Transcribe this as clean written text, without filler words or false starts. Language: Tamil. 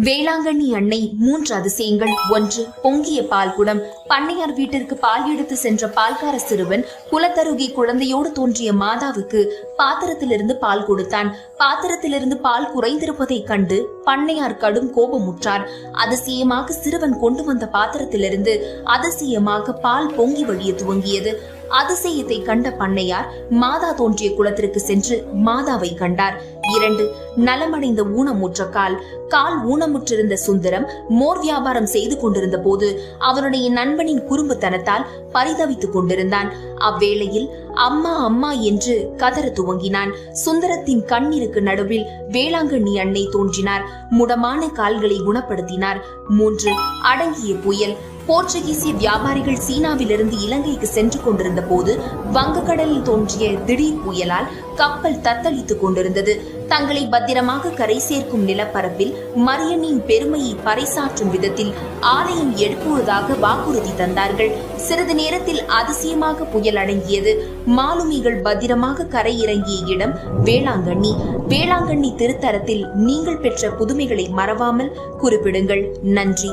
வேளாங்கண்ணி அன்னை 3 அதிசயங்கள். 1. பொங்கிய பால் குடம். பண்ணையார் வீட்டிற்கு பால் எடுத்து சென்ற பால்கார சிறுவன் குலத்தருகே குழந்தையோடு தோன்றிய மாதாவுக்கு பாத்திரத்திலிருந்து பால் கொடுத்தான். பாத்திரத்திலிருந்து பால் குறைந்திருப்பதைக் கண்டு பண்ணையார் கடும் கோபமுற்றார். அதிசயமாக சிறுவன் கொண்டு வந்த பாத்திரத்திலிருந்து அதிசயமாக பால் பொங்கி வழிய துவங்கியது. அதிசயத்தை கண்ட பண்ணையார் மாதா தோன்றிய குளத்திற்கு சென்று மாதாவை கண்டார். 2. நலமடைந்த ஊனமுற்ற கால் ஊனமுற்றிருந்த சுந்தரம் மோர் வியாபாரம் செய்து கொண்டிருந்த போது அவனுடைய நண்பனின் குறும்புத்தனத்தால் பரிதவித்துக் கொண்டிருந்தான். அவ்வேளையில் அம்மா அம்மா என்று கதற துவங்கினான். சுந்தரத்தின் கண்ணீருக்கு நடுவில் வேளாங்கண்ணி அன்னை தோன்றினார். முடமான கால்களை குணப்படுத்தினார். 3. அடங்கிய புயல். போர்ச்சுகீசிய வியாபாரிகள் சீனாவிலிருந்து இலங்கைக்கு சென்று கொண்டிருந்த போது வங்கக்கடலில் தோன்றிய திடீர் புயலால் கப்பல் தத்தளித்துக் கொண்டிருந்தது. தங்களை பத்திரமாக கரை சேர்க்கும் நிலப்பரப்பில் மரியனின் பெருமையை பறைசாற்றும் விதத்தில் ஆலயம் எழுப்புவதாக வாக்குறுதி தந்தார்கள். சிறிது நேரத்தில் அதிசயமாக புயல் அடங்கியது. மாலுமிகள் பத்திரமாக கரை இறங்கிய இடம் வேளாங்கண்ணி. வேளாங்கண்ணி திருத்தலத்தில் நீங்கள் பெற்ற புதுமைகளை மறவாமல் குறிப்பிடுங்கள். நன்றி.